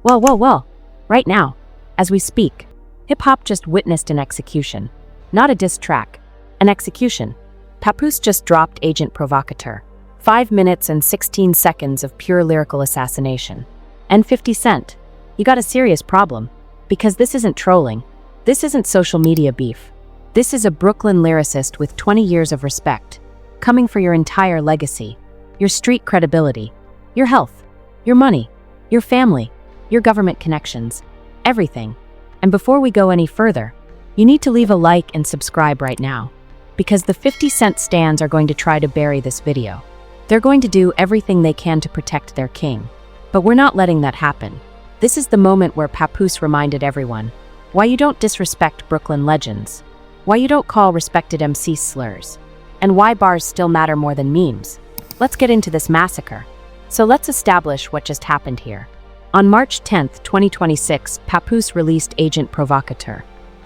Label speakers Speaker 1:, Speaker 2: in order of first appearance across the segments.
Speaker 1: Well. Right now, as we speak, hip-hop just witnessed an execution. Not a diss track, an execution. Papoose just dropped Agent Provocateur. 5 minutes and 16 seconds of pure lyrical assassination. And 50 Cent. You got a serious problem. Because this isn't trolling. This isn't social media beef. This is a Brooklyn lyricist with 20 years of respect, coming for your entire legacy, your street credibility, your health, your money, your family, your government connections, everything. And before we go any further, you need to leave a like and subscribe right now, because the 50 Cent stans are going to try to bury this video. They're going to do everything they can to protect their king. But we're not letting that happen. This is the moment where Papoose reminded everyone why you don't disrespect Brooklyn legends, why you don't call respected MCs slurs, and why bars still matter more than memes. Let's get into this massacre. So let's establish what just happened here. On March 10th, 2026, Papoose released Agent Provocateur,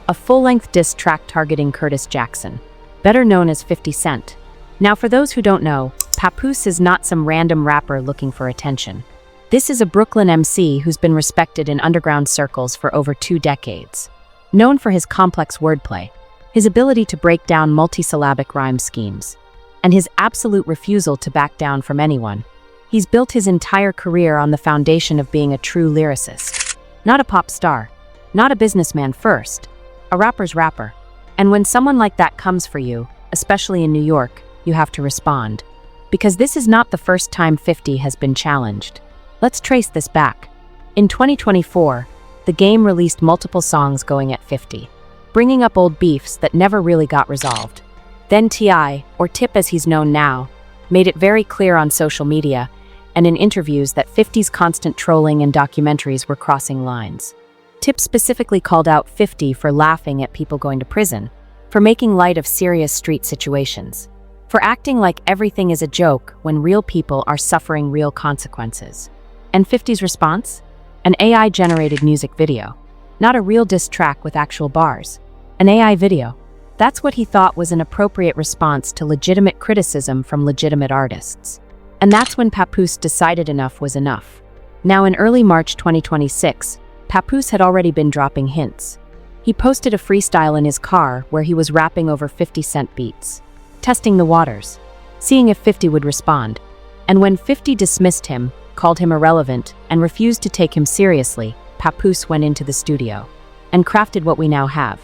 Speaker 1: a full-length diss track targeting Curtis Jackson, better known as 50 Cent. Now, for those who don't know, Papoose is not some random rapper looking for attention. This is a Brooklyn MC who's been respected in underground circles for over 2 decades. Known for his complex wordplay, his ability to break down multisyllabic rhyme schemes, and his absolute refusal to back down from anyone. He's built his entire career on the foundation of being a true lyricist. Not a pop star, not a businessman first, a rapper's rapper. And when someone like that comes for you, especially in New York, you have to respond. Because this is not the first time 50 has been challenged. Let's trace this back. In 2024, the game released multiple songs going at 50, bringing up old beefs that never really got resolved. Then T.I., or Tip as he's known now, made it very clear on social media and in interviews that 50's constant trolling and documentaries were crossing lines. Tip specifically called out 50 for laughing at people going to prison, for making light of serious street situations, for acting like everything is a joke when real people are suffering real consequences. And 50's response? An AI-generated music video. Not a real diss track with actual bars. An AI video. That's what he thought was an appropriate response to legitimate criticism from legitimate artists. And that's when Papoose decided enough was enough. Now, in early March 2026, Papoose had already been dropping hints. He posted a freestyle in his car where he was rapping over 50 Cent beats, testing the waters, seeing if 50 would respond. And when 50 dismissed him, called him irrelevant, and refused to take him seriously, Papoose went into the studio and crafted what we now have.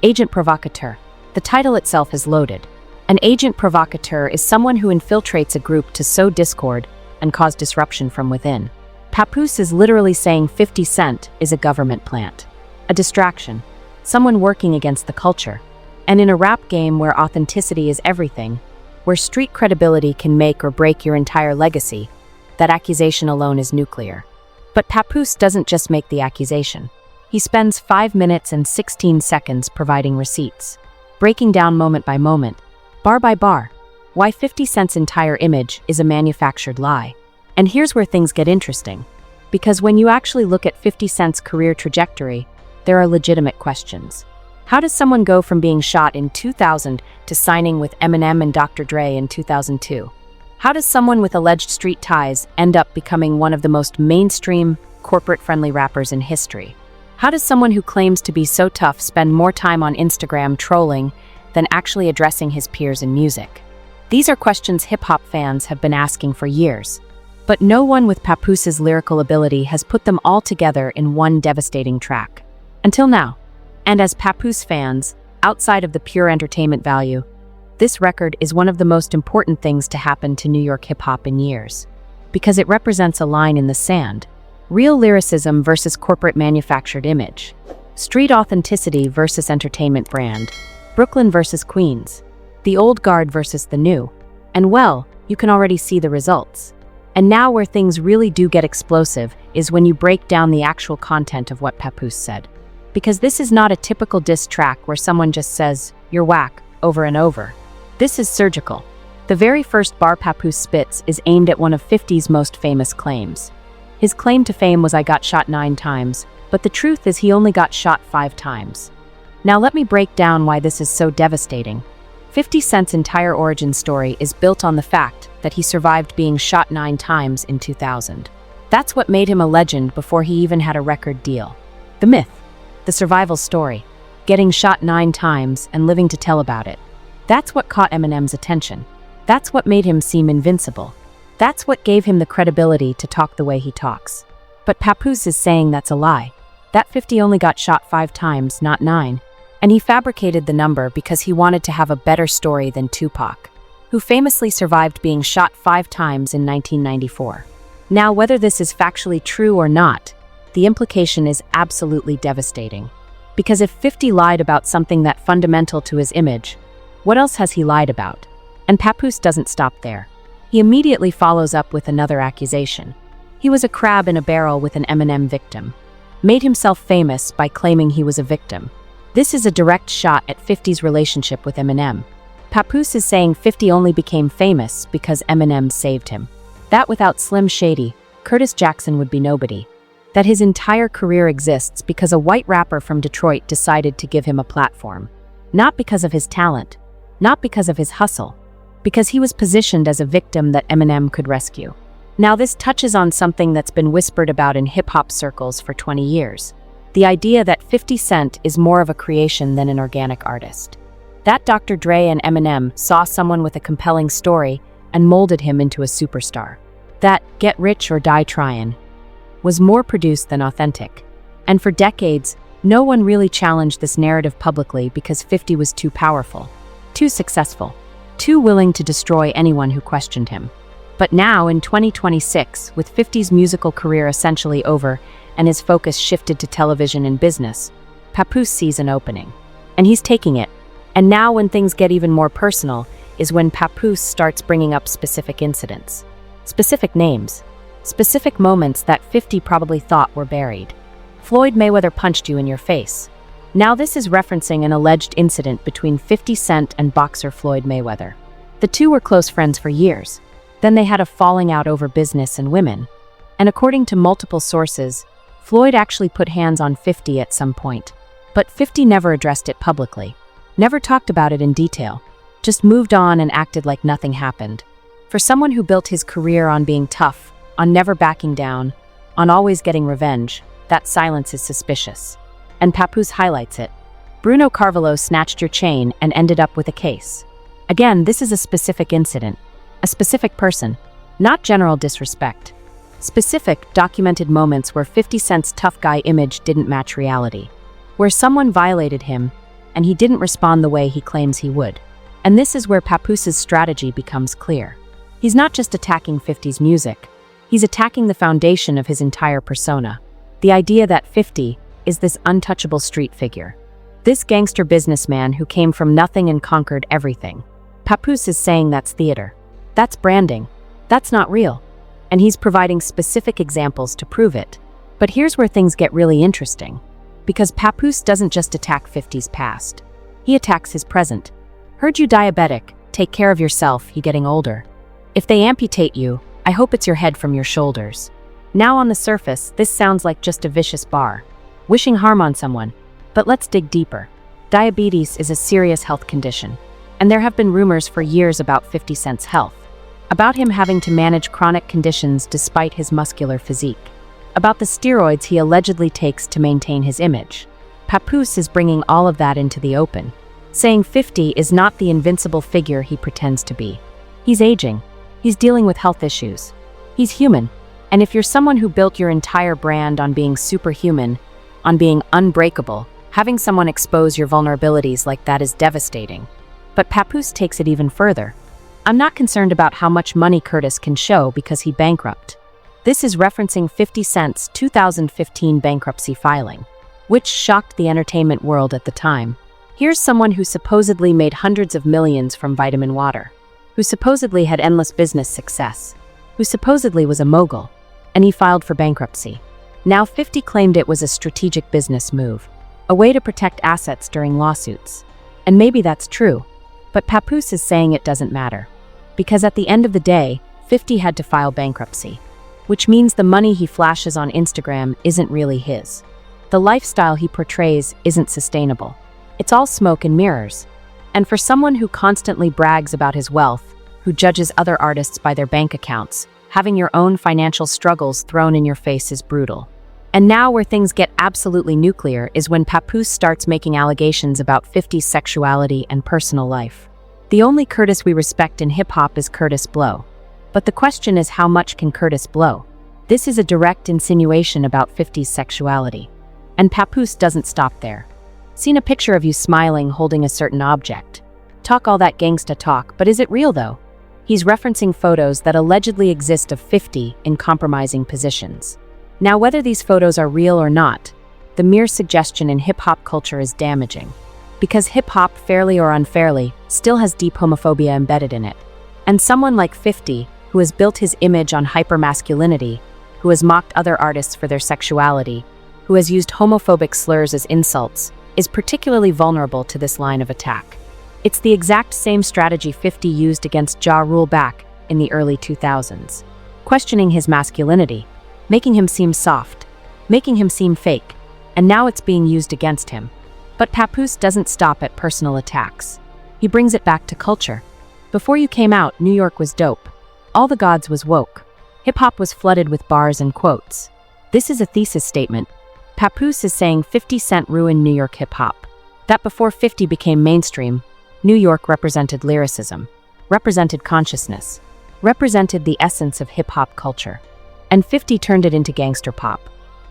Speaker 1: Agent Provocateur. The title itself is loaded. An agent provocateur is someone who infiltrates a group to sow discord and cause disruption from within. Papoose is literally saying 50 Cent is a government plant, a distraction, someone working against the culture. And in a rap game where authenticity is everything, where street credibility can make or break your entire legacy, that accusation alone is nuclear. But Papoose doesn't just make the accusation. He spends 5 minutes and 16 seconds providing receipts, breaking down moment by moment, bar by bar, why 50 Cent's entire image is a manufactured lie. And here's where things get interesting. Because when you actually look at 50 Cent's career trajectory, there are legitimate questions. How does someone go from being shot in 2000 to signing with Eminem and Dr. Dre in 2002? How does someone with alleged street ties end up becoming one of the most mainstream, corporate-friendly rappers in history? How does someone who claims to be so tough spend more time on Instagram trolling than actually addressing his peers in music? These are questions hip-hop fans have been asking for years. But no one with Papoose's lyrical ability has put them all together in one devastating track. Until now. And as Papoose fans, outside of the pure entertainment value, this record is one of the most important things to happen to New York hip-hop in years. Because it represents a line in the sand. Real lyricism versus corporate manufactured image. Street authenticity versus entertainment brand. Brooklyn versus Queens. The old guard versus the new. And well, you can already see the results. And now where things really do get explosive is when you break down the actual content of what Papoose said. Because this is not a typical diss track where someone just says, "You're whack," over and over. This is surgical. The very first bar Papoose spits is aimed at one of 50's most famous claims. His claim to fame was "I got shot 9 times, but the truth is he only got shot 5 times. Now let me break down why this is so devastating. 50 Cent's entire origin story is built on the fact that he survived being shot 9 times in 2000. That's what made him a legend before he even had a record deal. The myth, the survival story, getting shot 9 times and living to tell about it. That's what caught Eminem's attention. That's what made him seem invincible. That's what gave him the credibility to talk the way he talks. But Papoose is saying that's a lie. That 50 only got shot 5 times, not 9. And he fabricated the number because he wanted to have a better story than Tupac, who famously survived being shot 5 times in 1994. Now, whether this is factually true or not, the implication is absolutely devastating. Because if 50 lied about something that fundamental to his image, what else has he lied about? And Papoose doesn't stop there. He immediately follows up with another accusation. He was a crab in a barrel with an Eminem victim. Made himself famous by claiming he was a victim. This is a direct shot at 50's relationship with Eminem. Papoose is saying 50 only became famous because Eminem saved him. That without Slim Shady, Curtis Jackson would be nobody. That his entire career exists because a white rapper from Detroit decided to give him a platform. Not because of his talent, not because of his hustle, because he was positioned as a victim that Eminem could rescue. Now this touches on something that's been whispered about in hip-hop circles for 20 years. The idea that 50 Cent is more of a creation than an organic artist. That Dr. Dre and Eminem saw someone with a compelling story and molded him into a superstar. That Get Rich or Die Tryin' was more produced than authentic. And for decades, no one really challenged this narrative publicly because 50 was too powerful, too successful, too willing to destroy anyone who questioned him. But now, in 2026, with 50's musical career essentially over and his focus shifted to television and business, Papoose sees an opening. And he's taking it. And now when things get even more personal is when Papoose starts bringing up specific incidents, specific names, specific moments that 50 probably thought were buried. Floyd Mayweather punched you in your face. Now this is referencing an alleged incident between 50 Cent and boxer Floyd Mayweather. The two were close friends for years. Then they had a falling out over business and women. And according to multiple sources, Floyd actually put hands on 50 at some point. But 50 never addressed it publicly, never talked about it in detail, just moved on and acted like nothing happened. For someone who built his career on being tough, on never backing down, on always getting revenge, that silence is suspicious. And Papoose highlights it. Bruno Carvalho snatched your chain and ended up with a case. Again, this is a specific incident, a specific person, not general disrespect. Specific, documented moments where 50 Cent's tough guy image didn't match reality. Where someone violated him, and he didn't respond the way he claims he would. And this is where Papoose's strategy becomes clear. He's not just attacking 50's music, he's attacking the foundation of his entire persona. The idea that 50 is this untouchable street figure. This gangster businessman who came from nothing and conquered everything. Papoose is saying that's theater. That's branding. That's not real. And he's providing specific examples to prove it. But here's where things get really interesting. Because Papoose doesn't just attack 50's past. He attacks his present. Heard you diabetic, take care of yourself, you getting older. If they amputate you, I hope it's your head from your shoulders. Now on the surface, this sounds like just a vicious bar. Wishing harm on someone. But let's dig deeper. Diabetes is a serious health condition. And there have been rumors for years about 50 Cent's health. About him having to manage chronic conditions despite his muscular physique. About the steroids he allegedly takes to maintain his image. Papoose is bringing all of that into the open, saying 50 is not the invincible figure he pretends to be. He's aging. He's dealing with health issues. He's human. And if you're someone who built your entire brand on being superhuman, on being unbreakable, having someone expose your vulnerabilities like that is devastating. But Papoose takes it even further. I'm not concerned about how much money Curtis can show because he bankrupt. This is referencing 50 Cent's 2015 bankruptcy filing, which shocked the entertainment world at the time. Here's someone who supposedly made hundreds of millions from vitamin water, who supposedly had endless business success, who supposedly was a mogul, and he filed for bankruptcy. Now 50 claimed it was a strategic business move, a way to protect assets during lawsuits. And maybe that's true, but Papoose is saying it doesn't matter. Because at the end of the day, 50 had to file bankruptcy, which means the money he flashes on Instagram isn't really his. The lifestyle he portrays isn't sustainable. It's all smoke and mirrors. And for someone who constantly brags about his wealth, who judges other artists by their bank accounts, having your own financial struggles thrown in your face is brutal. And now where things get absolutely nuclear is when Papoose starts making allegations about 50's sexuality and personal life. The only Curtis we respect in hip-hop is Curtis Blow. But the question is, how much can Curtis blow? This is a direct insinuation about 50's sexuality. And Papoose doesn't stop there. Seen a picture of you smiling holding a certain object. Talk all that gangsta talk, but is it real though? He's referencing photos that allegedly exist of 50 in compromising positions. Now, whether these photos are real or not, the mere suggestion in hip-hop culture is damaging. Because hip-hop, fairly or unfairly, still has deep homophobia embedded in it. And someone like 50, who has built his image on hypermasculinity, who has mocked other artists for their sexuality, who has used homophobic slurs as insults, is particularly vulnerable to this line of attack. It's the exact same strategy 50 used against Ja Rule back in the early 2000s, questioning his masculinity, making him seem soft, making him seem fake, and now it's being used against him. But Papoose doesn't stop at personal attacks. He brings it back to culture. Before you came out, New York was dope. All the gods was woke. Hip-hop was flooded with bars and quotes. This is a thesis statement. Papoose is saying 50 Cent ruined New York hip-hop. That before 50 became mainstream, New York represented lyricism, represented consciousness, represented the essence of hip-hop culture. And 50 turned it into gangster pop,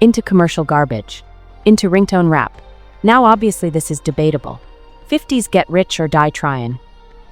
Speaker 1: into commercial garbage, into ringtone rap. Now obviously this is debatable. 50's Get Rich or Die Tryin'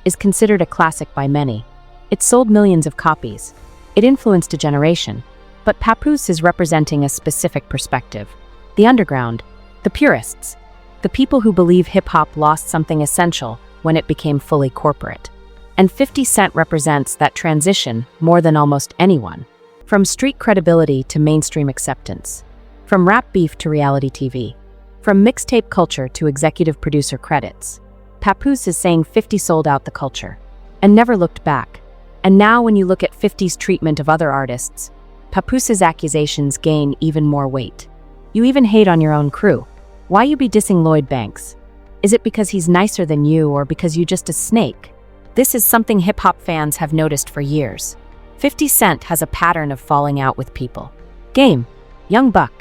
Speaker 1: is considered a classic by many. It sold millions of copies. It influenced a generation. But Papoose is representing a specific perspective. The underground, the purists, the people who believe hip-hop lost something essential when it became fully corporate. And 50 Cent represents that transition more than almost anyone. From street credibility to mainstream acceptance. From rap beef to reality TV. From mixtape culture to executive producer credits. Papoose is saying 50 sold out the culture and never looked back. And now when you look at 50's treatment of other artists, Papoose's accusations gain even more weight. You even hate on your own crew. Why you be dissing Lloyd Banks? Is it because he's nicer than you or because you just a snake? This is something hip-hop fans have noticed for years. 50 Cent has a pattern of falling out with people. Game, Young Buck,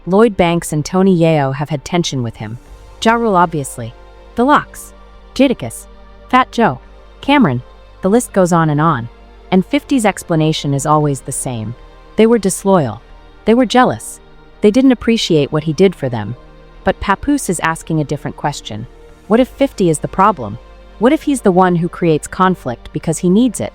Speaker 1: Lloyd Banks and Tony Yayo have had tension with him. Ja Rule obviously. The Lox, Jadakiss, Fat Joe, Cameron, the list goes on. And 50's explanation is always the same. They were disloyal. They were jealous. They didn't appreciate what he did for them. But Papoose is asking a different question. What if 50 is the problem? What if he's the one who creates conflict because he needs it?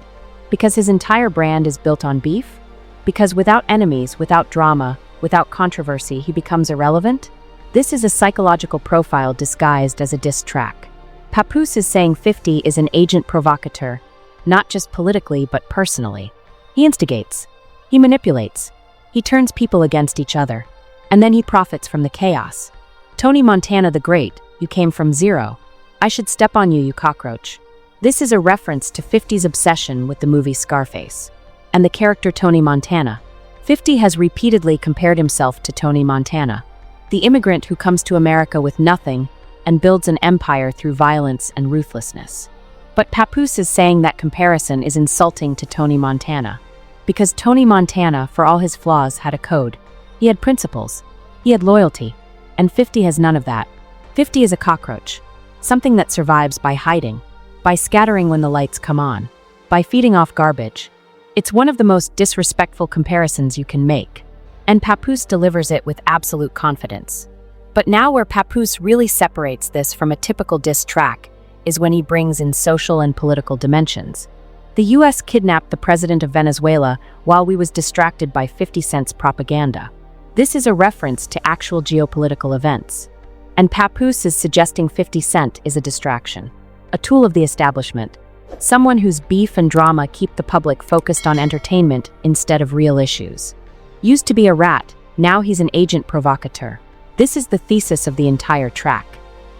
Speaker 1: Because his entire brand is built on beef? Because without enemies, without drama, without controversy, he becomes irrelevant? This is a psychological profile disguised as a diss track. Papoose is saying 50 is an agent provocateur, not just politically but personally. He instigates. He manipulates. He turns people against each other. And then he profits from the chaos. Tony Montana the Great, you came from zero. I should step on you, you cockroach. This is a reference to 50's obsession with the movie Scarface and the character Tony Montana. 50 has repeatedly compared himself to Tony Montana, the immigrant who comes to America with nothing and builds an empire through violence and ruthlessness. But Papoose is saying that comparison is insulting to Tony Montana, because Tony Montana, for all his flaws, had a code. He had principles. He had loyalty. And 50 has none of that. 50 is a cockroach, something that survives by hiding, by scattering when the lights come on, by feeding off garbage. It's one of the most disrespectful comparisons you can make, and Papoose delivers it with absolute confidence. But now where Papoose really separates this from a typical diss track is when he brings in social and political dimensions. The US kidnapped the president of Venezuela while we was distracted by 50 Cent's propaganda. This is a reference to actual geopolitical events. And Papoose is suggesting 50 Cent is a distraction, a tool of the establishment, someone whose beef and drama keep the public focused on entertainment instead of real issues. Used to be a rat, now he's an agent provocateur. This is the thesis of the entire track.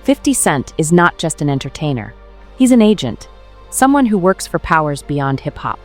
Speaker 1: 50 Cent is not just an entertainer. He's an agent, someone who works for powers beyond hip-hop,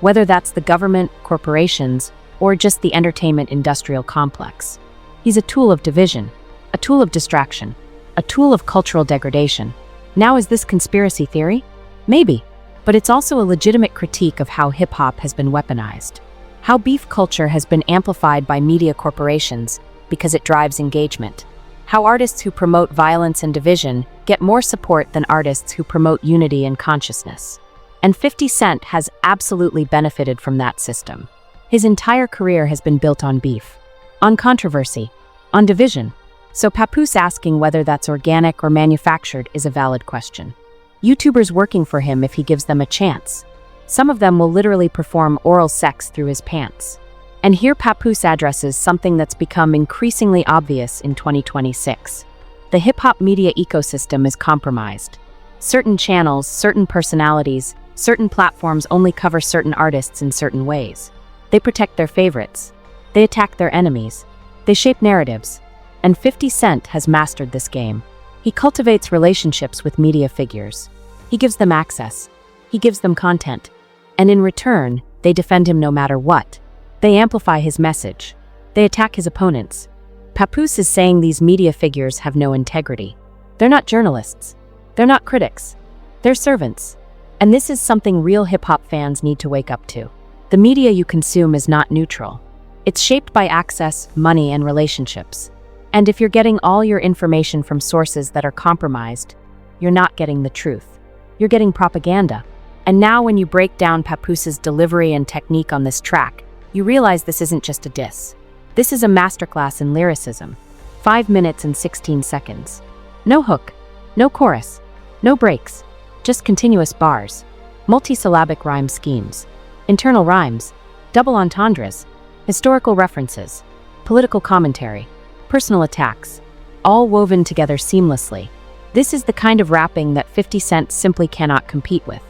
Speaker 1: whether that's the government, corporations, or just the entertainment industrial complex. He's a tool of division, a tool of distraction, a tool of cultural degradation. Now, is this conspiracy theory? Maybe, but it's also a legitimate critique of how hip-hop has been weaponized. How beef culture has been amplified by media corporations because it drives engagement. How artists who promote violence and division get more support than artists who promote unity and consciousness. And 50 Cent has absolutely benefited from that system. His entire career has been built on beef, on controversy, on division. So Papoose asking whether that's organic or manufactured is a valid question. YouTubers working for him if he gives them a chance. Some of them will literally perform oral sex through his pants. And here Papoose addresses something that's become increasingly obvious in 2026. The hip-hop media ecosystem is compromised. Certain channels, certain personalities, certain platforms only cover certain artists in certain ways. They protect their favorites. They attack their enemies. They shape narratives. And 50 Cent has mastered this game. He cultivates relationships with media figures. He gives them access. He gives them content. And in return, they defend him no matter what. They amplify his message. They attack his opponents. Papoose is saying these media figures have no integrity. They're not journalists. They're not critics. They're servants. And this is something real hip-hop fans need to wake up to. The media you consume is not neutral. It's shaped by access, money, and relationships. And if you're getting all your information from sources that are compromised, you're not getting the truth. You're getting propaganda. And now when you break down Papoose's delivery and technique on this track, you realize this isn't just a diss. This is a masterclass in lyricism. 5 minutes and 16 seconds. No hook, no chorus, no breaks, just continuous bars, multisyllabic rhyme schemes, internal rhymes, double entendres, historical references, political commentary, personal attacks, all woven together seamlessly. This is the kind of rapping that 50 Cent simply cannot compete with.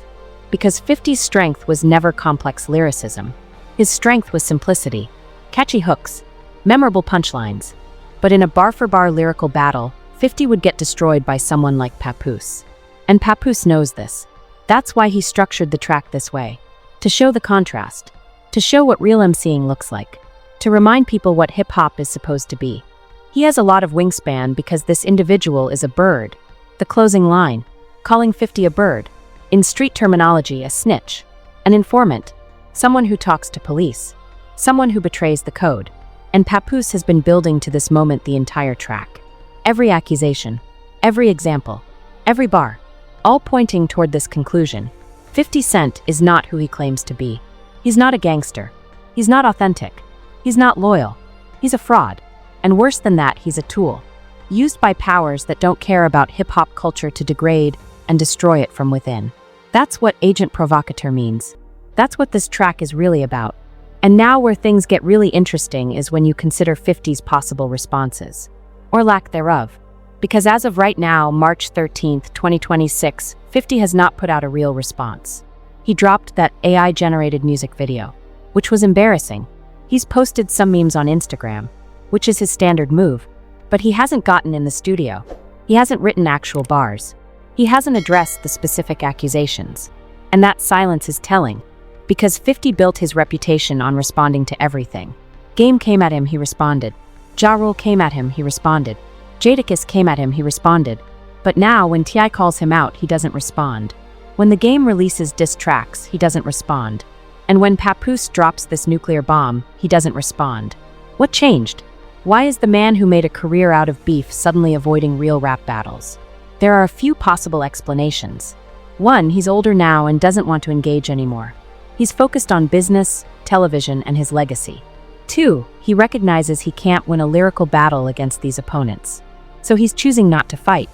Speaker 1: Because 50's strength was never complex lyricism. His strength was simplicity, catchy hooks, memorable punchlines. But in a bar-for-bar lyrical battle, 50 would get destroyed by someone like Papoose. And Papoose knows this. That's why he structured the track this way. To show the contrast. To show what real MCing looks like. To remind people what hip-hop is supposed to be. He has a lot of wingspan because this individual is a bird. The closing line, calling 50 a bird. In street terminology, a snitch. An informant. Someone who talks to police. Someone who betrays the code. And Papoose has been building to this moment the entire track. Every accusation. Every example. Every bar. All pointing toward this conclusion. 50 Cent is not who he claims to be. He's not a gangster. He's not authentic. He's not loyal. He's a fraud. And worse than that, he's a tool. Used by powers that don't care about hip-hop culture to degrade and destroy it from within. That's what Agent Provocateur means. That's what this track is really about. And now where things get really interesting is when you consider 50's possible responses. Or lack thereof. Because as of right now, March 13th, 2026, 50 has not put out a real response. He dropped that AI-generated music video, which was embarrassing. He's posted some memes on Instagram, which is his standard move, but he hasn't gotten in the studio. He hasn't written actual bars. He hasn't addressed the specific accusations. And that silence is telling. Because 50 built his reputation on responding to everything. Game came at him, he responded. Ja Rule came at him, he responded. Jadakiss came at him, he responded. But now, when T.I. calls him out, he doesn't respond. When the game releases diss tracks, he doesn't respond. And when Papoose drops this nuclear bomb, he doesn't respond. What changed? Why is the man who made a career out of beef suddenly avoiding real rap battles? There are a few possible explanations. 1, he's older now and doesn't want to engage anymore. He's focused on business, television, and his legacy. 2, he recognizes he can't win a lyrical battle against these opponents. So he's choosing not to fight.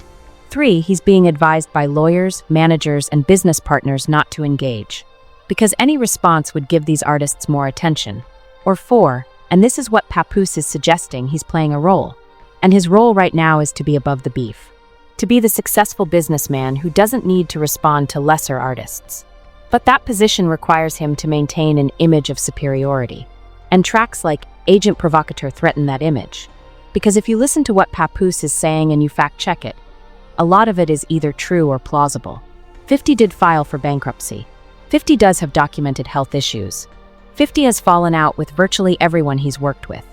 Speaker 1: 3, he's being advised by lawyers, managers, and business partners not to engage. Because any response would give these artists more attention. Or 4, and this is what Papoose is suggesting, he's playing a role. And his role right now is to be above the beef. To be the successful businessman who doesn't need to respond to lesser artists. But that position requires him to maintain an image of superiority. And tracks like Agent Provocateur threaten that image. Because if you listen to what Papoose is saying and you fact-check it, a lot of it is either true or plausible. 50 did file for bankruptcy. 50 does have documented health issues. 50 has fallen out with virtually everyone he's worked with.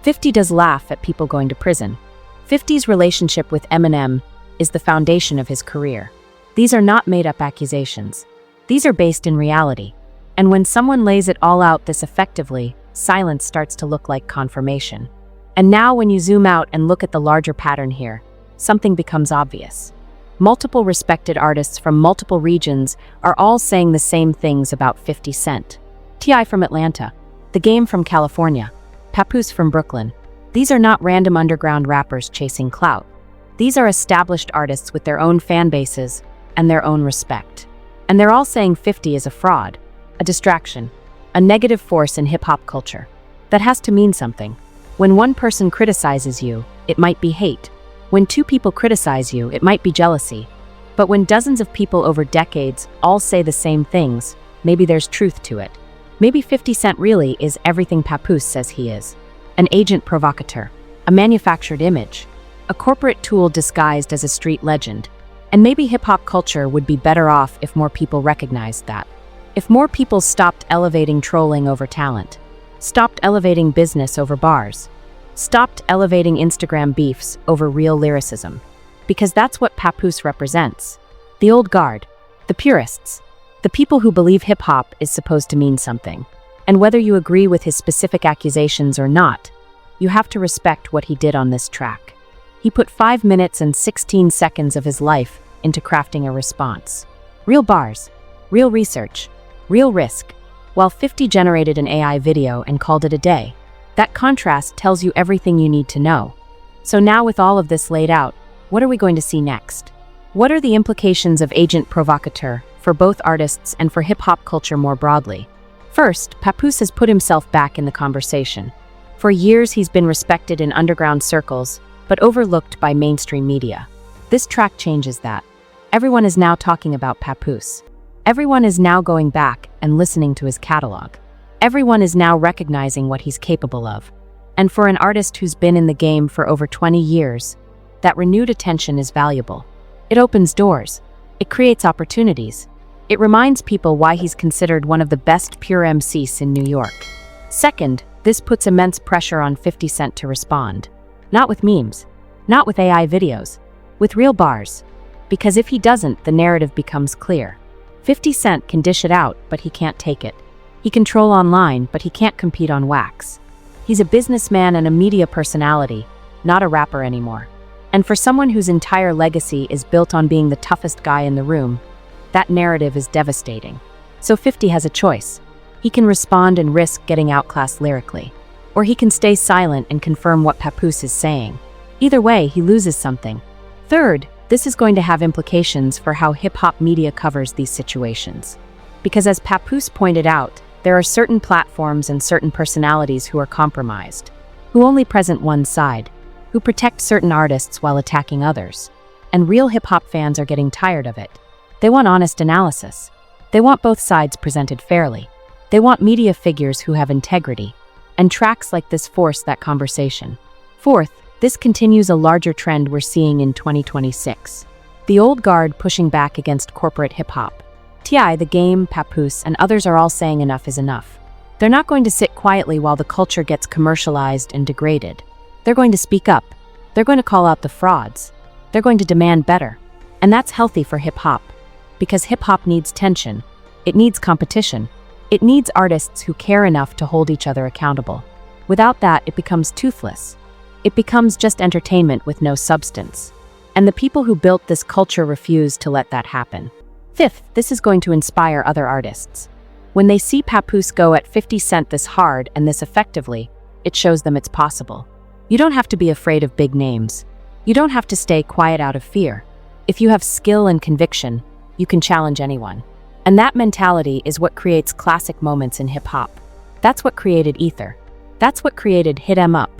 Speaker 1: 50 does laugh at people going to prison. 50's relationship with Eminem is the foundation of his career. These are not made-up accusations. These are based in reality. And when someone lays it all out this effectively, silence starts to look like confirmation. And now when you zoom out and look at the larger pattern here, something becomes obvious. Multiple respected artists from multiple regions are all saying the same things about 50 Cent. T.I. from Atlanta, The Game from California, Papoose from Brooklyn. These are not random underground rappers chasing clout. These are established artists with their own fan bases and their own respect. And they're all saying 50 is a fraud, a distraction, a negative force in hip-hop culture. That has to mean something. When one person criticizes you, it might be hate. When two people criticize you, it might be jealousy. But when dozens of people over decades all say the same things, maybe there's truth to it. Maybe 50 Cent really is everything Papoose says he is. An agent provocateur, a manufactured image, a corporate tool disguised as a street legend. And maybe hip-hop culture would be better off if more people recognized that. If more people stopped elevating trolling over talent, stopped elevating business over bars, stopped elevating Instagram beefs over real lyricism. Because that's what Papoose represents. The old guard, the purists, the people who believe hip-hop is supposed to mean something. And whether you agree with his specific accusations or not, you have to respect what he did on this track. He put 5 minutes and 16 seconds of his life into crafting a response. Real bars, real research, real risk, while 50 generated an AI video and called it a day. That contrast tells you everything you need to know. So now with all of this laid out, what are we going to see next? What are the implications of agent provocateur for both artists and for hip-hop culture more broadly? First, Papoose has put himself back in the conversation. For years he's been respected in underground circles, but overlooked by mainstream media. This track changes that. Everyone is now talking about Papoose. Everyone is now going back and listening to his catalog. Everyone is now recognizing what he's capable of. And for an artist who's been in the game for over 20 years, that renewed attention is valuable. It opens doors. It creates opportunities. It reminds people why he's considered one of the best pure MCs in New York. Second, this puts immense pressure on 50 Cent to respond. Not with memes, not with AI videos, with real bars. Because if he doesn't, the narrative becomes clear. 50 Cent can dish it out, but he can't take it. He can troll online, but he can't compete on wax. He's a businessman and a media personality, not a rapper anymore. And for someone whose entire legacy is built on being the toughest guy in the room, that narrative is devastating. So 50 has a choice. He can respond and risk getting outclassed lyrically. Or he can stay silent and confirm what Papoose is saying. Either way, he loses something. Third, this is going to have implications for how hip-hop media covers these situations. Because as Papoose pointed out, there are certain platforms and certain personalities who are compromised, who only present one side, who protect certain artists while attacking others. And real hip-hop fans are getting tired of it. They want honest analysis. They want both sides presented fairly. They want media figures who have integrity. And tracks like this force that conversation. Fourth, this continues a larger trend we're seeing in 2026. The old guard pushing back against corporate hip-hop. T.I., The Game, Papoose, and others are all saying enough is enough. They're not going to sit quietly while the culture gets commercialized and degraded. They're going to speak up. They're going to call out the frauds. They're going to demand better. And that's healthy for hip-hop. Because hip-hop needs tension. It needs competition. It needs artists who care enough to hold each other accountable. Without that, it becomes toothless. It becomes just entertainment with no substance. And the people who built this culture refuse to let that happen. Fifth, this is going to inspire other artists. When they see Papoose go at 50 Cent this hard and this effectively, it shows them it's possible. You don't have to be afraid of big names. You don't have to stay quiet out of fear. If you have skill and conviction, you can challenge anyone. And that mentality is what creates classic moments in hip-hop. That's what created Ether. That's what created Hit 'Em Up.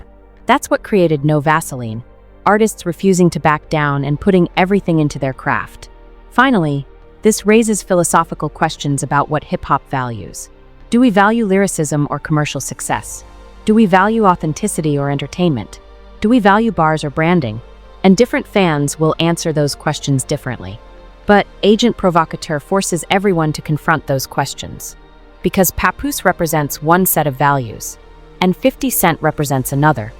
Speaker 1: That's what created No Vaseline. Artists refusing to back down and putting everything into their craft. Finally, this raises philosophical questions about what hip-hop values. Do we value lyricism or commercial success? Do we value authenticity or entertainment? Do we value bars or branding? And different fans will answer those questions differently. But Agent Provocateur forces everyone to confront those questions. Because Papoose represents one set of values, and 50 Cent represents another.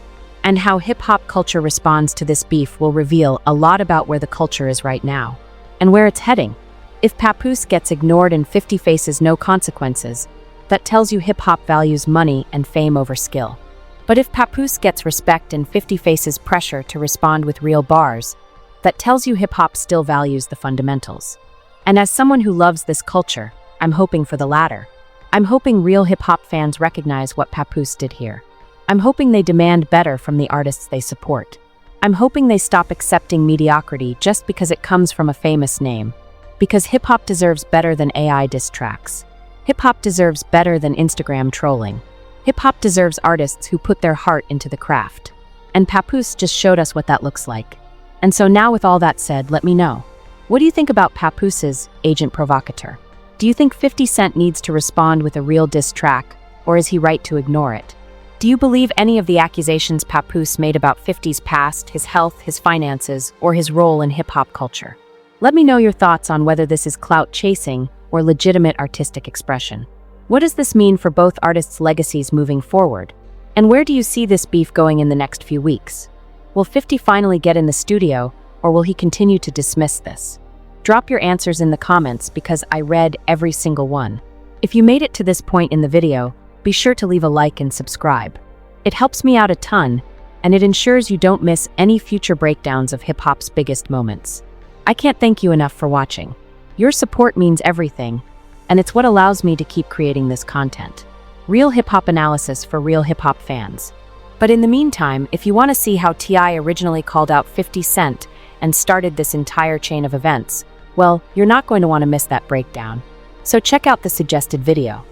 Speaker 1: And how hip-hop culture responds to this beef will reveal a lot about where the culture is right now, and where it's heading. If Papoose gets ignored and 50 faces no consequences, that tells you hip-hop values money and fame over skill. But if Papoose gets respect and 50 faces pressure to respond with real bars, that tells you hip-hop still values the fundamentals. And as someone who loves this culture, I'm hoping for the latter. I'm hoping real hip-hop fans recognize what Papoose did here. I'm hoping they demand better from the artists they support. I'm hoping they stop accepting mediocrity just because it comes from a famous name. Because hip-hop deserves better than AI diss tracks. Hip-hop deserves better than Instagram trolling. Hip-hop deserves artists who put their heart into the craft. And Papoose just showed us what that looks like. And so now with all that said, let me know. What do you think about Papoose's Agent Provocateur? Do you think 50 Cent needs to respond with a real diss track, or is he right to ignore it? Do you believe any of the accusations Papoose made about 50's past, his health, his finances, or his role in hip-hop culture? Let me know your thoughts on whether this is clout chasing or legitimate artistic expression. What does this mean for both artists' legacies moving forward? And where do you see this beef going in the next few weeks? Will 50 finally get in the studio, or will he continue to dismiss this? Drop your answers in the comments because I read every single one. If you made it to this point in the video, be sure to leave a like and subscribe. It helps me out a ton, and it ensures you don't miss any future breakdowns of hip-hop's biggest moments. I can't thank you enough for watching. Your support means everything, and it's what allows me to keep creating this content. Real hip-hop analysis for real hip-hop fans. But in the meantime, if you want to see how T.I. originally called out 50 Cent and started this entire chain of events, well, you're not going to want to miss that breakdown. So check out the suggested video.